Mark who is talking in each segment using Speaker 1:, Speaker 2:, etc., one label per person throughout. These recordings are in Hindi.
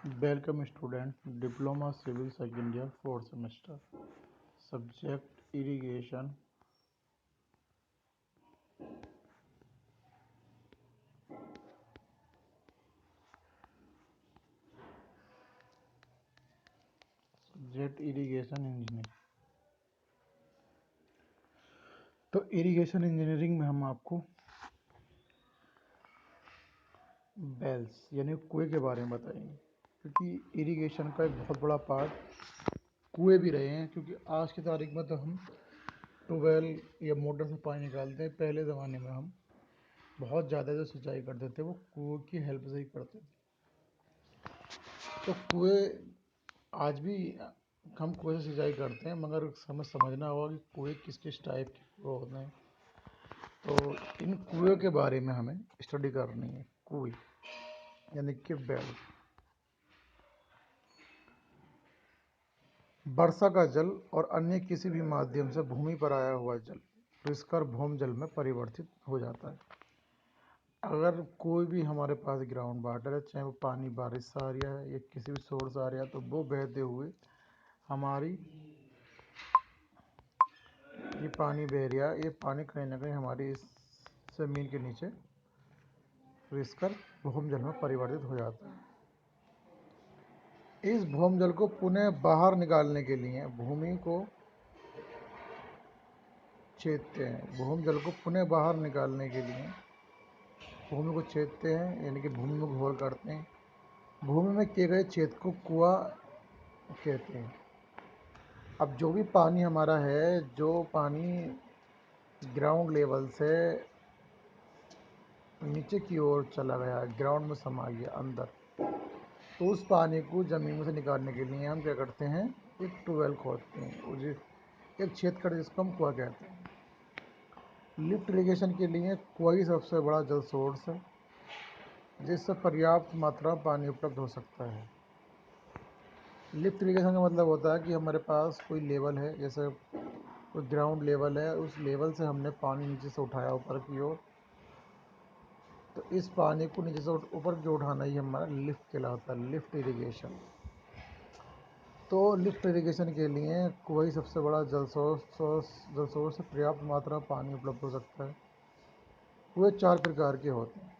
Speaker 1: Welcome student, Diploma Civil second year, fourth semester. Subject irrigation. Subject irrigation engineering. तो इरिगेशन इंजीनियरिंग में हम आपको बेल्स यानी कुएं के बारे में बताएंगे, क्योंकि इरिगेशन का एक बहुत बड़ा पार्ट कुएं भी रहे हैं। क्योंकि आज की तारीख में तो हम ट्यूबवेल या मोटर से पानी निकालते हैं। पहले ज़माने में हम बहुत ज़्यादा जो सिंचाई करते थे वो कुएं की हेल्प से ही करते थे। तो कुएं आज भी हम कुएं से सिंचाई करते हैं, मगर हमें समझना होगा कि कुएं किस किस टाइप के कुएं होते हैं। तो इन कुएं के बारे में हमें स्टडी करनी है। कुएं यानी कि वेल। वर्षा का जल और अन्य किसी भी माध्यम से भूमि पर आया हुआ जल रिसकर भौम जल में परिवर्तित हो जाता है। अगर कोई भी हमारे पास ग्राउंड वाटर है, चाहे वो पानी बारिश से आ रहा है या किसी भी सोर्स आ रहा है, तो वो बहते हुए हमारी ये पानी बह रहा है, ये पानी कहीं ना कहीं हमारी इस ज़मीन के नीचे रिसकर भौम जल में परिवर्तित हो जाता है। इस भौम जल को पुनः बाहर निकालने के लिए भूमि को छेदते हैं। भूम जल को पुनः बाहर निकालने के लिए भूमि को छेदते हैं, यानी कि भूमि में घोल करते हैं। भूमि में किए गए छेद को कुआं कहते हैं। अब जो भी पानी हमारा है, जो पानी ग्राउंड लेवल से नीचे की ओर चला गया, ग्राउंड में समा गया अंदर, तो उस पानी को ज़मीन में से निकालने के लिए हम क्या करते हैं, एक ट्यूबवेल खोदते हैं, एक छेद कर जिसको हम कुआं कहते हैं। लिफ्ट इरिगेशन के लिए कुआं ही सबसे बड़ा जल सोर्स है, जिससे पर्याप्त मात्रा में पानी उपलब्ध हो सकता है। लिफ्ट इरिगेशन का मतलब होता है कि हमारे पास कोई लेवल है, जैसे कोई ग्राउंड लेवल है, उस लेवल से हमने पानी नीचे से उठाया ऊपर की ओर, तो इस पानी को नीचे से ऊपर की उठाना ही हमारा लिफ्ट कहलाता है, लिफ्ट इरिगेशन। तो लिफ्ट इरिगेशन के लिए कुआं सबसे बड़ा जल सोर्स से पर्याप्त मात्रा में पानी उपलब्ध हो सकता है। कुएं 4 प्रकार के होते हैं।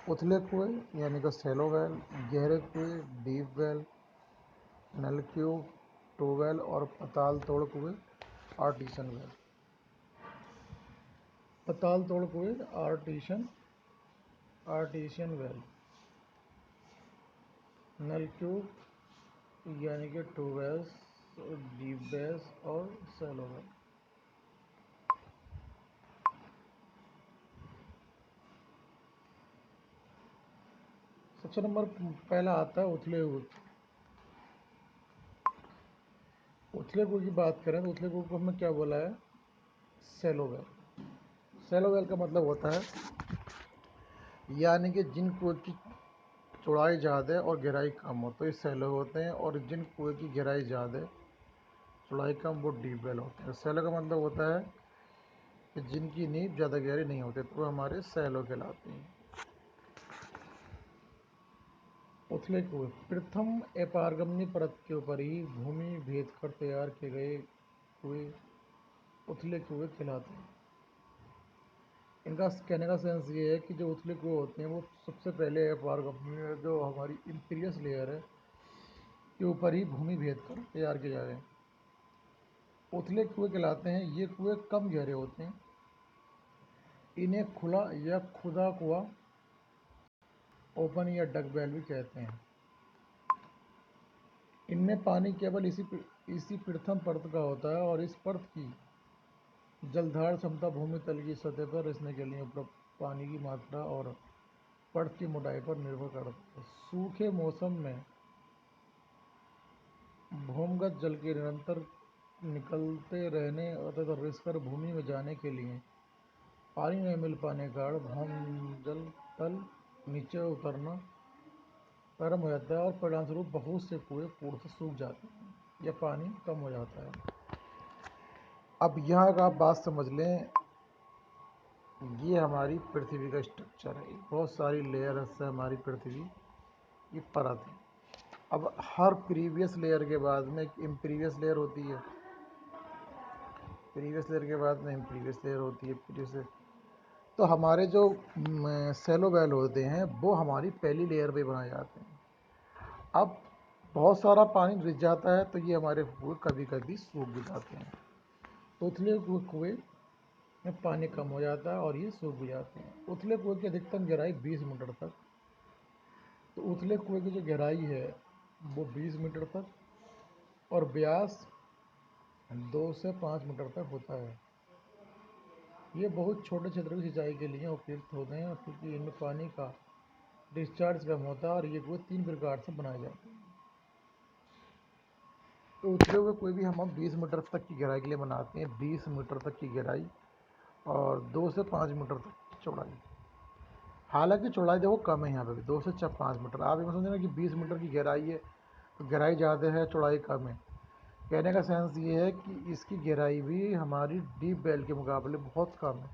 Speaker 1: उथले कुएं यानी कि सैलो वेल, गहरे कुएं डीप वेल, नलक्यूब, ट्यूबवेल और पताल तोड़ कुएं आर्टिशन वेल। पताल तोड़ कुएं आर्टिशन वेल, नलक्यूब यानी कि ट्यूबवेल्स, डीप वेल्स और सैलो वेल। सबसे नंबर पहला आता है उथले कुएं। उथले कुएं की बात करें तो उथले कुएं को हमने क्या बोला है, सैलो वेल। सैलो वेल का मतलब होता है यानी कि जिन कुएं की चौड़ाई ज़्यादा है और गहराई कम हो तो ये सैलो होते हैं, और जिन कुएं की गहराई ज़्यादा है चौड़ाई कम वो डीप वेल होते हैं। सैलो का मतलब होता है कि जिनकी नींव ज़्यादा गहरी नहीं होती तो वो हमारे सैलो कहलाते हैं। उथले कुएं प्रथम अपारगमनी परत के ऊपर ही भूमि भेद कर तैयार किए गए कुएं उथले कुएं कहलाते हैं। इनका कहने का सेंस ये है कि जो उथले कुएं होते हैं वो सबसे पहले अपारगमनी, जो हमारी इंपीरियस लेयर है, के ऊपर ही भूमि भेद कर तैयार किए जा रहे हैं, उथले कुएं कहलाते हैं। ये कुएं कम गहरे होते हैं। इन्हें खुला या खुदा कुआं, ओपन या डग वेल भी कहते हैं। इनमें पानी केवल इसी प्रथम परत का होता है, और इस परत की जलधारण क्षमता भूमि तल की सतह पर रिसने के लिए उपलब्ध पानी की मात्रा और परत की मोटाई पर निर्भर करता है। सूखे मौसम में भूमिगत जल के निरंतर निकलते रहने तथा रिसकर भूमि में जाने के लिए पानी नहीं मिल पाने के कारण भूजल तल नीचे उतरना प्रारंभ हो जाता है, और परिणामस्वरूप बहुत से कुएं पूर्ण से सूख जाते हैं या पानी कम हो जाता है। अब यहाँ का आप बात समझ लें, ये हमारी पृथ्वी का स्ट्रक्चर है, बहुत सारी लेयर से हमारी पृथ्वी ये परत है। अब हर प्रीवियस लेयर के बाद में एक इम्प्रीवियस लेयर होती है, प्रीवियस लेयर के बाद में इम्प्रीवियस लेयर होती है, प्रीवियस। तो हमारे जो सेलो वेल होते हैं वो हमारी पहली लेयर पे बनाए जाते हैं। अब बहुत सारा पानी रिस जाता है तो ये हमारे कुएं कभी कभी सूख भी जाते हैं। तो उथले कुएं में पानी कम हो जाता है और ये सूख भी जाते हैं। उथले कुएं की अधिकतम गहराई 20 मीटर तक। तो उथले कुएं की जो गहराई है वो 20 मीटर तक और व्यास 2 से 5 मीटर तक होता है। ये बहुत छोटे क्षेत्र की सिंचाई के लिए उपयुक्त होते हैं क्योंकि इनमें पानी का डिस्चार्ज कम होता है और ये कुएं 3 प्रकार से बनाए जाते हैं। तो उतरे हुए कोई भी हम 20 मीटर तक की गहराई के लिए बनाते हैं, 20 मीटर तक की गहराई और 2 से 5 मीटर तक की चौड़ाई। हालांकि चौड़ाई देखो कम है यहाँ पे भी, 2 से 5 मीटर। आप ये समझे ना कि 20 मीटर की गहराई है तो गहराई ज़्यादा है चौड़ाई कम है। कहने का सेंस ये है कि इसकी गहराई भी हमारी डीप वेल के मुकाबले बहुत कम है।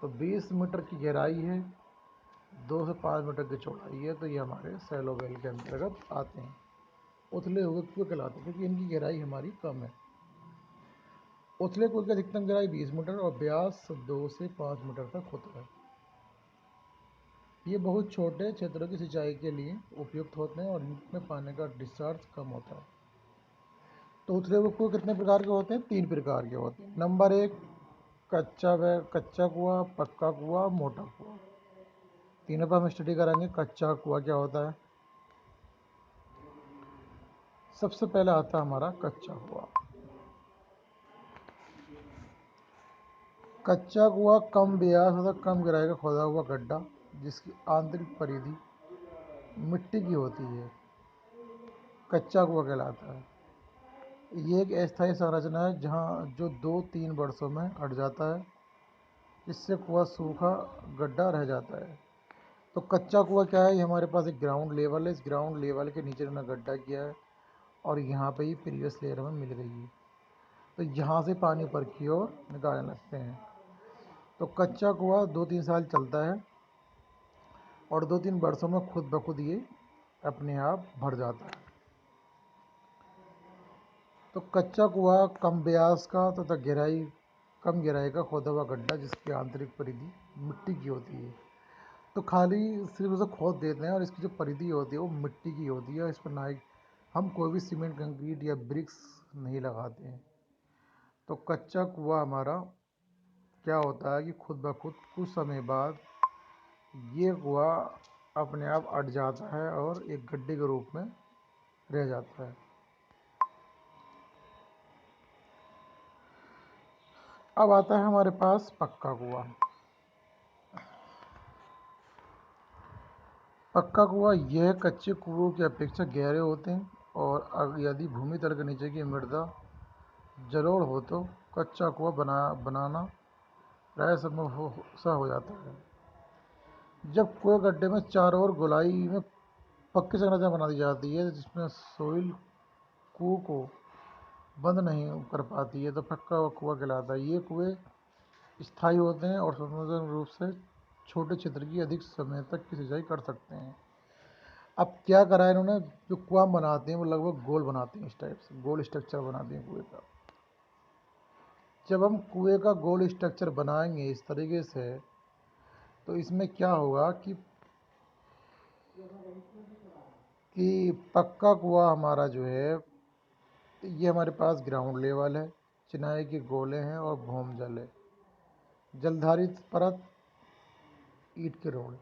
Speaker 1: तो 20 मीटर की गहराई है, 2 से 5 मीटर की चौड़ाई है, तो ये हमारे सैलो वेल के अंतर्गत आते हैं, उथले हुए कुएं कहलाते हैं क्योंकि इनकी गहराई हमारी कम है। उथले कुएं की अधिकतम गहराई 20 मीटर और व्यास 2 से 5 मीटर तक होता है। ये बहुत छोटे क्षेत्रों की सिंचाई के लिए उपयुक्त होते हैं और इनमें पानी का डिस्चार्ज कम होता है। तो उथले हुए कुएं कितने प्रकार के होते हैं? 3 प्रकार के होते हैं। नंबर 1, कच्चा कुआं, पक्का कुआं, मोटा कुआं। तीनों पर हम स्टडी करेंगे। कच्चा कुआं क्या होता है? सबसे पहले आता है हमारा कच्चा कुआं। कच्चा कुआं कम व्यास तथा कम गहराई का खोदा हुआ गड्ढा जिसकी आंतरिक परिधि मिट्टी की होती है, कच्चा कुआं कहलाता है। ये एक अस्थायी संरचना है जहाँ जो 2-3 वर्षों में हट जाता है, इससे कुआं सूखा गड्ढा रह जाता है। तो कच्चा कुआं क्या है? ये हमारे पास एक ग्राउंड लेवल है, इस ग्राउंड लेवल के नीचे उन्होंने गड्ढा किया है और यहाँ पे ही प्रीवियस लेयर में मिल गई है, तो यहाँ से पानी ऊपर की ओर निकालने लगते हैं। तो कच्चा कुआं 2-3 साल चलता है और 2-3 वर्षों में खुद ब खुद ये अपने आप भर जाता है। तो कच्चा कुआं कम व्यास का तथा कम गहराई का खोदा हुआ गड्ढा जिसकी आंतरिक परिधि मिट्टी की होती है। तो खाली सिर्फ उसे खोद देते हैं और इसकी जो परिधि होती है वो मिट्टी की होती है। इस पर ना हम कोई भी सीमेंट, कंक्रीट या ब्रिक्स नहीं लगाते हैं। तो कच्चा कुआं हमारा क्या होता है कि खुद ब खुद कुछ समय बाद ये कुआं अपने आप अट जाता है और एक गड्ढे के रूप में रह जाता है। अब आता है हमारे पास पक्का कुआं। पक्का कुआं यह कच्चे कुओं की अपेक्षा गहरे होते हैं और यदि भूमि तल के नीचे की मृदा जलोढ़ हो तो कच्चा कुआं बनाना प्राय संभव सा हो जाता है। जब कुएं गड्ढे में चारों ओर गोलाई में पक्की संरचना बना दी जाती है जिसमें सोइल कुओं को बंद नहीं कर पाती है तो पक्का कुआं कहलाता है। ये कुएं स्थायी होते हैं और स्वतंत्र रूप से छोटे क्षेत्र की अधिक समय तक की सिंचाई कर सकते हैं। अब क्या करा है इन्होंने, जो कुआं बनाते हैं वो लगभग गोल बनाते हैं, इस टाइप से गोल स्ट्रक्चर बनाते हैं कुएं का। जब हम कुएं का गोल स्ट्रक्चर बनाएंगे इस तरीके से तो इसमें क्या होगा कि पक्का कुआं हमारा जो है ये हमारे पास ग्राउंड लेवल है, चिनाई के गोले हैं और भूम जल है, जलधारी परत, ईंट के रोड।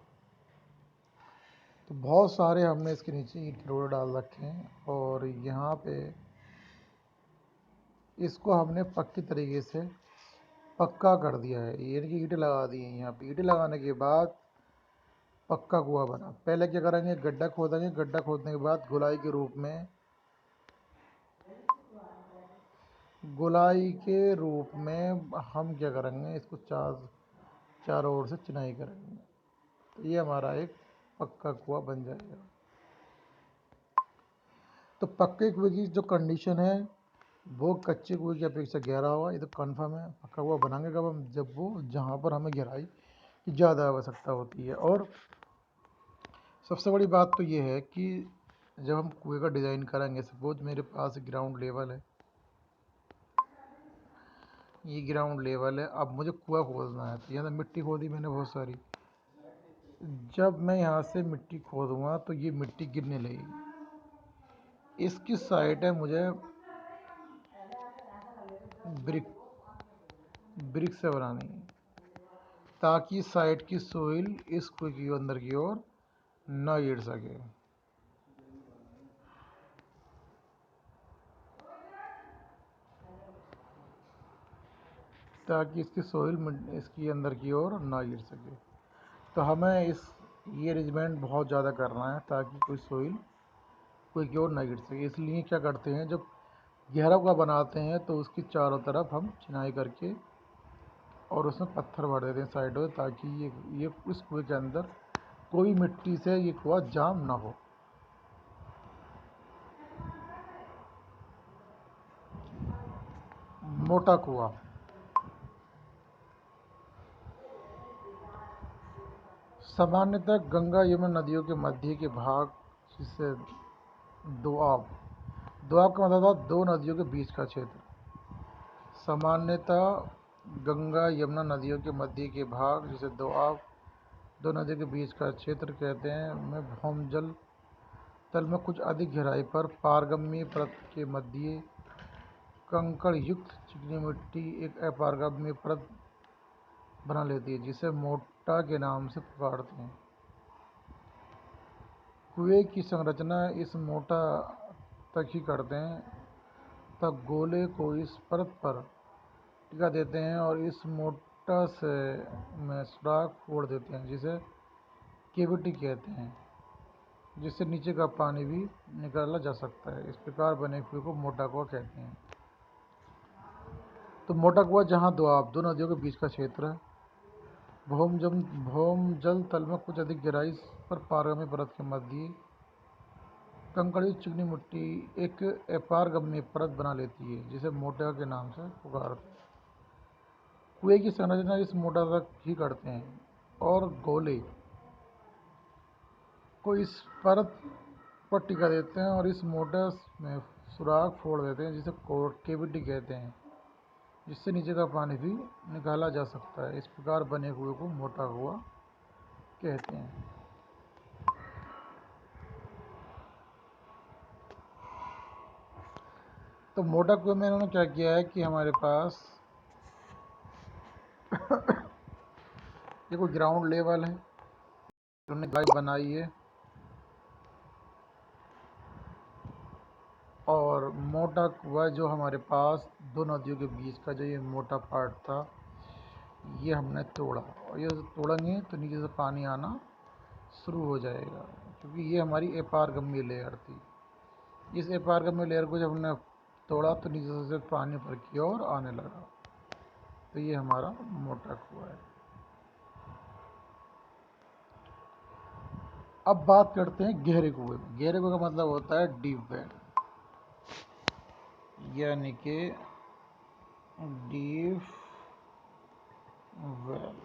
Speaker 1: तो बहुत सारे हमने इसके नीचे ईंट के रोड डाल रखे हैं और यहाँ पे इसको हमने पक्की तरीके से पक्का कर दिया है। ये की ईंटें लगा दी हैं। यहाँ पे ईंटें लगाने के बाद पक्का कुआं बना। पहले क्या करेंगे, गड्ढा खोदेंगे, गड्ढा खोदने के बाद गोलाई के रूप में हम क्या करेंगे, इसको चारों ओर से चिनाई करेंगे, तो ये हमारा एक पक्का कुआं बन जाएगा। तो पक्के कुएं की जो कंडीशन है वो कच्चे कुएं की अपेक्षा गहरा होगा, ये तो कन्फर्म है। पक्का कुआं बनाएंगे कब हम, जब वो जहाँ पर हमें गहराई की ज़्यादा आवश्यकता होती है और सबसे बड़ी बात तो ये है कि जब हम कुएं का डिज़ाइन करेंगे, सपोज मेरे पास ग्राउंड लेवल है, ये ग्राउंड लेवल है, अब मुझे कुआं खोदना है। तो यहाँ से मिट्टी खोदी मैंने बहुत सारी। जब मैं यहाँ से मिट्टी खोदूंगा तो ये मिट्टी गिरने लगेगी। इसकी साइड है मुझे ब्रिक ब्रिक से बनानी है, ताकि साइड की सोइल इस कुएं की अंदर की ओर न गिर सके। ताकि इसकी सोइल इसकी अंदर की ओर ना गिर सके। तो हमें ये अरेंजमेंट बहुत ज़्यादा करना है ताकि कोई सोइल कोई की ओर ना गिर सके। इसलिए क्या करते हैं, जब गहरा कुआं बनाते हैं तो उसकी चारों तरफ हम चिनाई करके और उसमें पत्थर भर देते हैं साइडों में, ताकि ये इस कुएं के अंदर कोई मिट्टी से ये कुआं जाम ना हो। मोटा कुआं सामान्यतः गंगा यमुना नदियों के मध्य के भाग, जिसे दोआब दोआब का मतलब था दो नदियों के बीच का क्षेत्र। सामान्यतः गंगा यमुना नदियों के मध्य के भाग, जिसे दोआब दो नदियों के बीच का क्षेत्र कहते हैं, में भौमजल तल में कुछ अधिक गहराई पर पारगम्य परत के मध्य कंकड़ युक्त चिकनी मिट्टी एक अपारगम्य परत बना लेती है, जिसे मोटा के नाम से पुकारते हैं। कुएं की संरचना इस मोटा तक ही करते हैं, तब गोले को इस परत पर टिका देते हैं और इस मोटा से में सुराख फोड़ देते हैं, जिसे केविटी कहते हैं, जिससे नीचे का पानी भी निकाला जा सकता है। इस प्रकार बने कुएं को मोटा कुआं कहते हैं। तो मोटा कुआं जहाँ दो नदियों के बीच का क्षेत्र है, भौमजल तल में कुछ अधिक गहराई पर पारगम्य परत के मध्य कंकड़ी चिकनी मिट्टी एक अपारगम्य परत बना लेती है, जिसे मोटा के नाम से पुकारते हैं। कुएं की संरचना इस मोटा तक ही करते हैं और गोले को इस परत पर टिका देते हैं और इस मोटा में सुराख फोड़ देते हैं, जिसे केविटी कहते हैं, जिससे नीचे का पानी भी निकाला जा सकता है। इस प्रकार बने कुएं को मोटा कुआं कहते हैं। तो मोटा कुएं में इन्होंने क्या किया है कि हमारे पास ये कोई ग्राउंड लेवल है, उन्होंने गाय बनाई है, और मोटा कुआं जो हमारे पास दो नदियों के बीच का जो ये मोटा पार्ट था, ये हमने तोड़ा, और ये तोड़ेंगे तो नीचे से पानी आना शुरू हो जाएगा, क्योंकि ये हमारी अपारगम्य लेयर थी। इस अपारगम्य लेयर को जब हमने तोड़ा तो नीचे से पानी ऊपर की ओर आने लगा। तो ये हमारा मोटा कुआं है। अब बात करते हैं गहरे कुएं में। गहरे कुएं का मतलब होता है डीप वेल, यानी कि डीप वेल।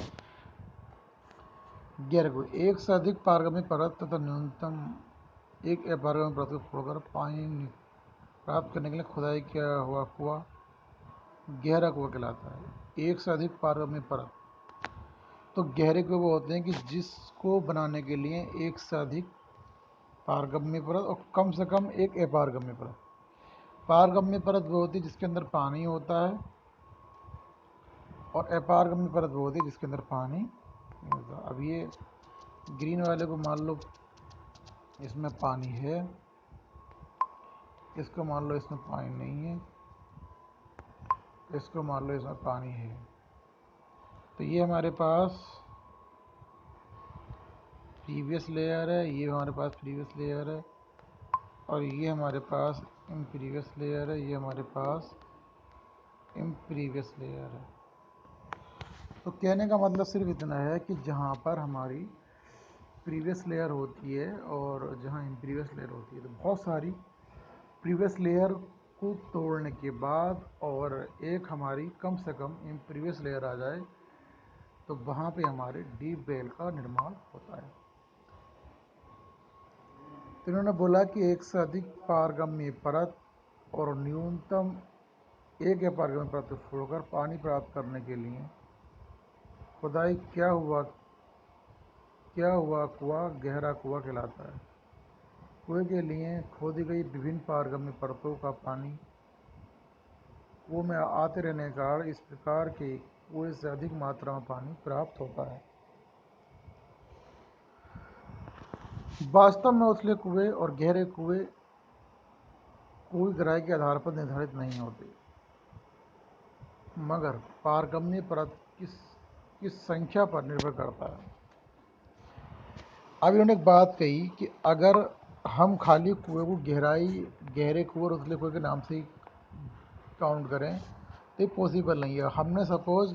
Speaker 1: गहरे कुएं एक से अधिक पारगम्य परत तथा न्यूनतम एक अपारगम्य परत को फोड़कर पानी प्राप्त करने के लिए खुदाई किया हुआ कुआं गहरा कुआं कहलाता है। एक से अधिक पारगम्य परत, तो गहरे कुएं वो होते हैं कि जिसको बनाने के लिए एक से अधिक पारगम्य परत और कम से कम एक अपारगम्य परत। पारगम्य परत वो होती है जिसके अंदर पानी होता है, और अपारगम्य परत वो होती है जिसके अंदर पानी नहीं होता। अब ये ग्रीन वाले को मान लो इसमें पानी है, इसको मान लो इसमें पानी नहीं है, इसको मान लो इसमें पानी है। तो ये हमारे पास प्रीवियस लेयर है, ये हमारे पास प्रीवियस लेयर है, और ये हमारे पास इम्प्रीवियस लेयर है, ये हमारे पास इम्प्रीवियस लेयर है। तो कहने का मतलब सिर्फ इतना है कि जहाँ पर हमारी प्रीवियस लेयर होती है और जहाँ इम्प्रीवियस लेयर होती है, तो बहुत सारी प्रीवियस लेयर को तोड़ने के बाद और एक हमारी कम से कम इम्प्रीवियस लेयर आ जाए, तो वहाँ पे हमारे डीप वेल का निर्माण होता है। तो इन्होंने बोला कि एक से अधिक पारगम्य परत और न्यूनतम एक या पारगम्य परत को छोड़कर पानी प्राप्त करने के लिए खुदाई क्या हुआ कुआं गहरा कुआं कहलाता है। कुएं के लिए खोदी गई विभिन्न पारगम्य परतों का पानी कुएं में आते रहने के कारण इस प्रकार के कुएं से अधिक मात्रा में पानी प्राप्त होता है। वास्तव में उथले कुएं और गहरे कुएं कुएं गहराई के आधार पर निर्धारित नहीं होते, मगर पारगम्य परत की संख्या पर निर्भर करता है। अब इन्होंने एक बात कही कि अगर हम खाली कुएं को गहरे कुएं और उथले कुएं के नाम से ही काउंट करें तो ये पॉसिबल नहीं है। हमने सपोज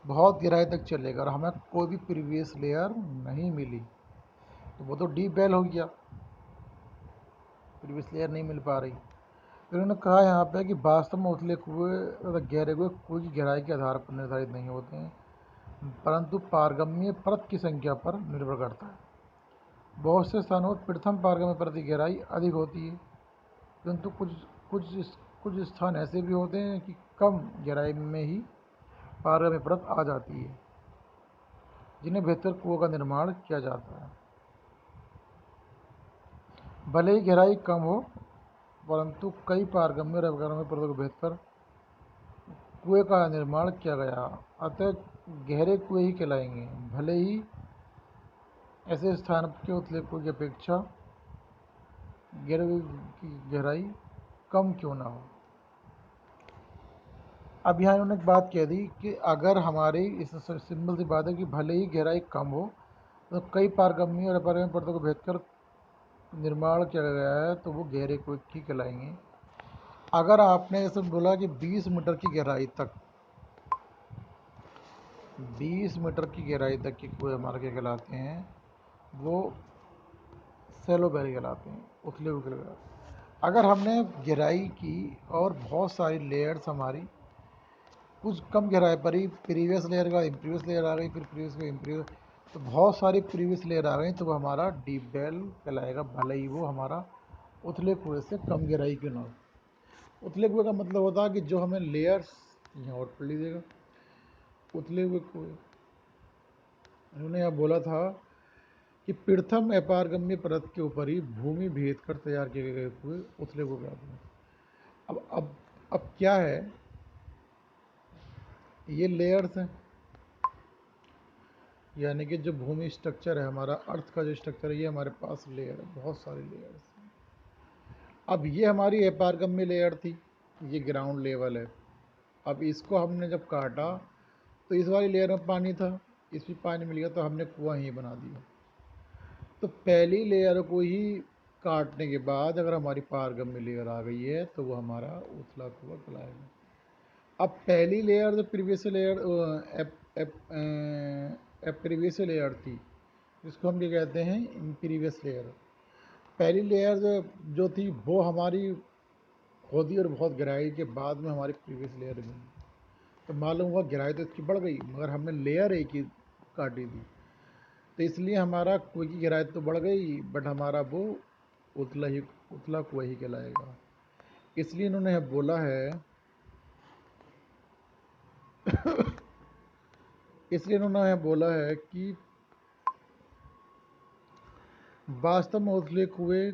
Speaker 1: बहुत गहराई तक चलेगा और हमें कोई भी प्रीवियस लेयर नहीं मिली तो वो तो डीप वेल हो गया, प्रीवियस लेयर नहीं मिल पा रही। तो इन्होंने कहा यहाँ पे कि वास्तव में उथले कुएं तथा गहरे कुएं कुएं की गहराई के आधार पर निर्धारित नहीं होते हैं, परंतु पारगम्य परत की संख्या पर निर्भर करता है। बहुत से स्थानों पर प्रथम पारगम्य परत की गहराई अधिक होती है, परंतु कुछ स्थान ऐसे भी होते हैं कि कम गहराई में ही पारगम्य परत आ जाती है, जिन्हें बेहतर कुओं का निर्माण किया जाता है। भले ही गहराई कम हो, परंतु कई पारगम्य और अपारगम्य परतों को बेहतर कुएं का निर्माण किया गया, अतः गहरे कुएं ही कहलाएंगे, भले ही ऐसे स्थान के उथले कुएं की अपेक्षा गहरे की गहराई कम क्यों ना हो। अब यहाँ इन्होंने एक बात कह दी कि अगर हमारी इस सिंपल सी बात है कि भले ही गहराई कम हो तो कई पारगम्य और अपारगम्य परतों को बेहतर निर्माण किया गया है तो वो गहरे कुएं ही कहलाएंगे। अगर आपने ऐसे बोला कि 20 मीटर की गहराई तक 20 मीटर की गहराई तक के कुएं हमारे क्या कहलाते हैं, वो सैलो वेल कहलाते हैं, उथले हुए कहलाते हैं। अगर हमने गहराई की और बहुत सारी लेयर्स हमारी कुछ कम गहराई पर ही प्रीवियस लेयर का इम्प्रीवियस लेयर आ गई, फिर प्रीवियस का इम्प्रीवियस, तो बहुत सारी प्रीवियस लेयर आ गई तो वो हमारा डीप वेल कहलाएगा, भले ही वो हमारा उथले कुएं से कम गहराई क्यों ना हो। उथले कुएं का मतलब होता है कि जो हमें लेयर्स यहाँ और पढ़ लीजिएगा, उथले हुए कुएं उन्होंने यहाँ बोला था कि प्रथम अपारगम्य परत के ऊपर ही भूमि भेद कर तैयार किए गए कुएं उथले कुएं कहलाते हैं। अब क्या है, ये लेयर्स हैं, यानी कि जो भूमि स्ट्रक्चर है हमारा अर्थ का जो स्ट्रक्चर है ये हमारे पास लेयर है, बहुत सारी लेयर्स हैं। अब ये हमारी अपारगम्य लेयर थी, ये ग्राउंड लेवल है। अब इसको हमने जब काटा तो इस वाली लेयर में पानी था, इसमें पानी मिल गया तो हमने कुआं ही बना दिया। तो पहली लेयर को ही काटने के बाद अगर हमारी पारगम्य लेयर आ गई है तो वो हमारा उथला कुआं कहलाएगा। अब पहली लेयर जो प्रीवियस लेयर थी जिसको हम ये कहते हैं प्रीवियस लेयर, पहली लेयर जो थी वो हमारी खोदी और बहुत गहराई के बाद में हमारी प्रीवियस लेयर बनी, तो मालूम हुआ गहराई तो इसकी बढ़ गई मगर हमने लेयर एक ही काटी थी, तो इसलिए हमारा कुएं की गहराई तो बढ़ गई बट हमारा वो उथला कुआं ही कहलाएगा। इसलिए इन्होंने बोला है इसलिए इन्होंने बोला है कि वास्तव में उथले कुएं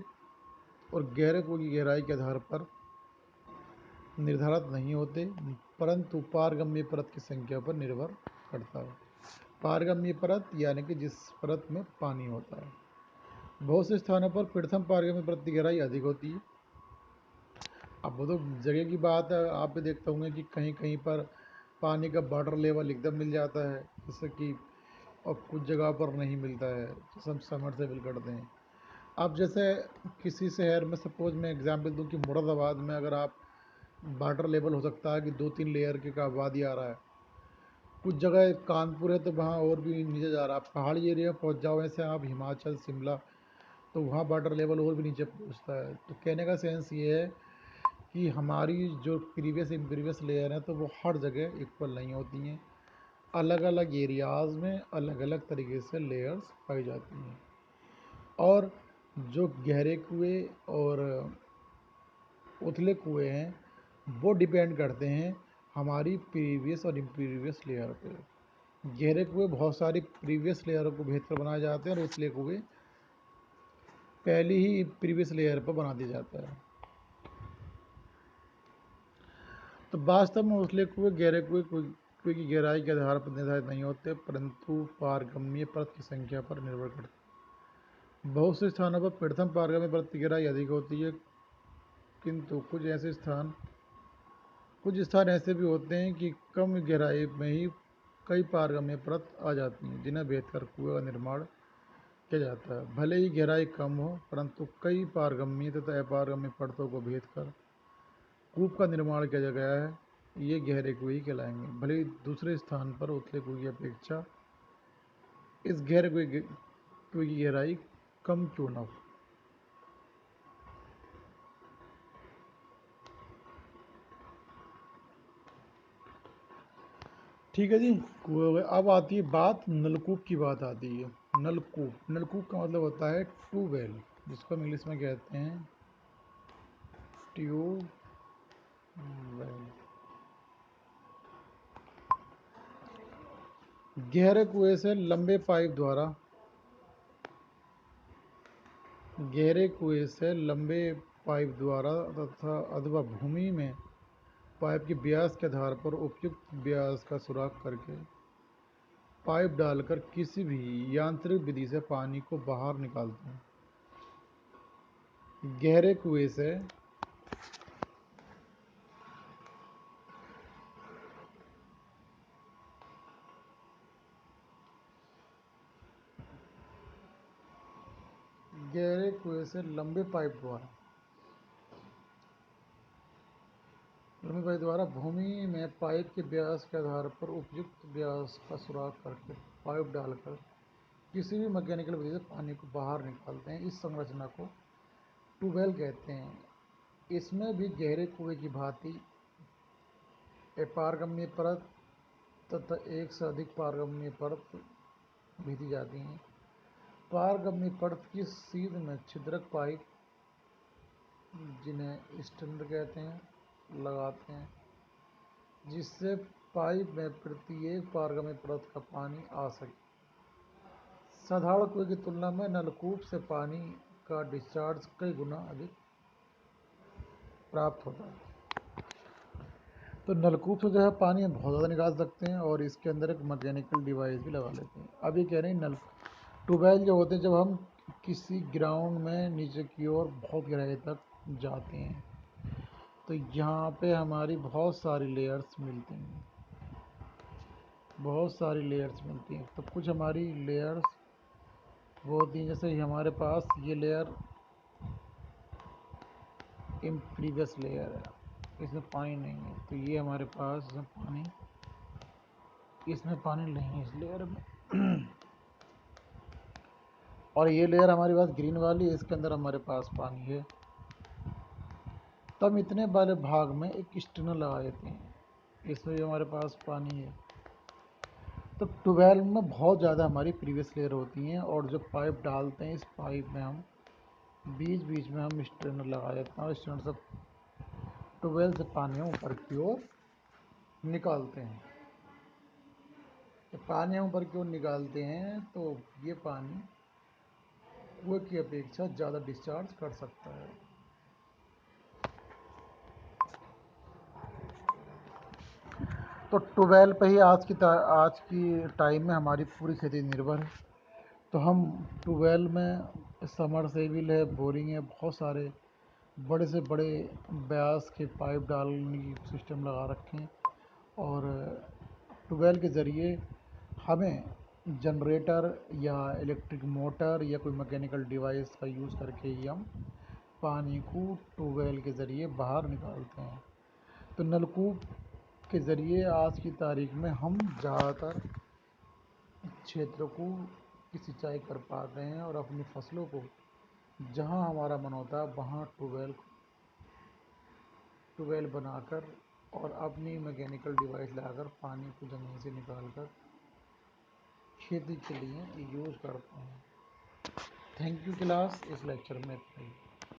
Speaker 1: और गहरे कुएं की गहराई के आधार पर निर्धारित नहीं होते, परंतु पारगम्य परत की संख्या पर निर्भर करता है। पारगम्य परत यानी कि जिस परत में पानी होता है। बहुत से स्थानों पर प्रथम पारगम्य परत की गहराई अधिक होती है। अब वो तो जगह की बात है, आप भी देखते होंगे कि कहीं कहीं पर पानी का वाटर लेवल एकदम मिल जाता है, जैसे कि और कुछ जगह पर नहीं मिलता है, जैसे हम सबमर्सिबल करते हैं। अब जैसे किसी शहर में सपोज मैं एग्जांपल दूं कि मुरादाबाद में अगर आप वाटर लेवल हो सकता है कि 2-3 लेयर के का वादी आ रहा है, कुछ जगह कानपुर है तो वहाँ और भी नीचे जा रहा है, पहाड़ी एरिया पहुँच जाओ ऐसे आप हिमाचल शिमला तो वहाँ वाटर लेवल और भी नीचे पहुँचता है। तो कहने का सेंस ये है कि हमारी जो प्रीवियस लेयर है तो वो हर जगह इक्वल नहीं होती हैं, अलग अलग एरियाज़ में अलग अलग तरीके से लेयर्स पाई जाती हैं। और जो गहरे कुएं और उथले कुएं हैं वो डिपेंड करते हैं हमारी प्रीवियस और इम्प्रीवियस लेयर पे। गहरे कुएं बहुत सारी प्रीवियस लेयरों को भेद कर बनाए जाते हैं और उथले कुएं पहली ही प्रीवियस लेयर पर बना दिया जाता है। तो वास्तव में उथले कुएं गहरे कुएं की गहराई के आधार पर निर्धारित नहीं होते, परंतु पारगम्य परत की संख्या पर निर्भर करते हैं। बहुत से स्थानों पर प्रथम पारगम्य परत की गहराई अधिक होती है, किंतु कुछ स्थान ऐसे भी होते हैं कि कम गहराई में ही कई पारगम्य परत आ जाती हैं, जिन्हें भेद कर कुएं का निर्माण किया जाता है। भले ही गहराई कम हो, परंतु कई पारगम्य तथा अपारगम्य परतों को भेद कर कूप का निर्माण किया गया है, ये गहरे कुएं कहलाएंगे। भले ही दूसरे स्थान पर उथले कुएं की अपेक्षा इस गहरे कुएं की गहराई कम क्यों न हो। ठीक है जी, कुएं हो गए। अब आती है बात नलकूप की, बात आती है। नलकूप का मतलब होता है ट्यूबवेल, जिसको हम इंग्लिश में कहते हैं ट्यूबवेल। गहरे कुएं से लंबे पाइप द्वारा तथा अथवा भूमि में पाइप के व्यास के आधार पर उपयुक्त व्यास का सुराख करके पाइप डालकर किसी भी यांत्रिक विधि से पानी को बाहर निकालते हैं। गहरे कुएं से लंबे पाइप द्वारा भूमि में पाइप के व्यास के आधार पर उपयुक्त व्यास का सुराख करके पाइप डालकर किसी भी मैकेनिकल विधि से पानी को बाहर निकालते हैं। इस संरचना को ट्यूबवेल कहते हैं। इसमें भी गहरे कुएं की भांति अपारगम्य परत तथा एक से अधिक पारगम्य परत भेदी जाती हैं। पारगम्य परत की सीध में छिद्रक पाइप, जिन्हें स्टैंडर कहते हैं, लगाते हैं, जिससे पाइप में प्रत्येक पारगम्य परत का पानी आ सके। साधारण कुएं की तुलना में नलकूप से पानी का डिस्चार्ज कई गुना अधिक प्राप्त होता है। तो नलकूप से जो है पानी हम बहुत ज़्यादा निकाल सकते हैं और इसके अंदर एक मैकेनिकल डिवाइस भी लगा लेते हैं। अब ये कह रहे हैं ट्यूबवेल जो होते हैं, जब हम किसी ग्राउंड में नीचे की ओर बहुत गहराई तक जाते हैं तो यहाँ पे हमारी बहुत सारी लेयर्स मिलती हैं। तो कुछ हमारी लेयर्स वो होती हैं, जैसे हमारे पास ये लेयर प्रीवियस लेयर है, इसमें पानी नहीं है, तो ये हमारे पास इसमें पानी नहीं है इस लेयर में और ये लेयर हमारे पास ग्रीन वाली, इसके अंदर हमारे पास पानी है। तब इतने वाले भाग में एक स्टेनर लगा देते हैं, इसमें भी हमारे पास पानी है। तो ट्यूबवेल में बहुत ज़्यादा हमारी प्रीवियस लेयर होती हैं और जो पाइप डालते हैं, इस पाइप में हम बीच बीच में हम स्ट्रेनर लगा देते हैं और स्ट्रेनर से ट्यूबवेल से पानी हम ऊपर की ओर निकालते हैं। तो पानी हम ऊपर की ओर निकालते हैं तो ये पानी कुएं की अपेक्षा ज़्यादा डिस्चार्ज कर सकता है। तो ट्यूबवेल पे ही आज की टाइम में हमारी पूरी खेती निर्भर है। तो हम ट्यूबवेल में समरसेबिल है, बोरिंग है, बहुत सारे बड़े से बड़े व्यास के पाइप डालने की सिस्टम लगा रखे हैं और ट्यूबवेल के ज़रिए हमें जनरेटर या इलेक्ट्रिक मोटर या कोई मैकेनिकल डिवाइस का यूज़ करके ही हम पानी को ट्यूबवेल के ज़रिए बाहर निकालते हैं। तो नलकूप के ज़रिए आज की तारीख में हम ज़्यादातर क्षेत्रों को की सिंचाई कर पाते हैं और अपनी फसलों को जहां हमारा मन होता है वहां ट्यूबवेल बनाकर और अपनी मैकेनिकल डिवाइस लगाकर पानी को ज़मीन से निकालकर खेती के लिए यूज़ करते हैं। थैंक यू क्लास, इस लेक्चर में इतना ही।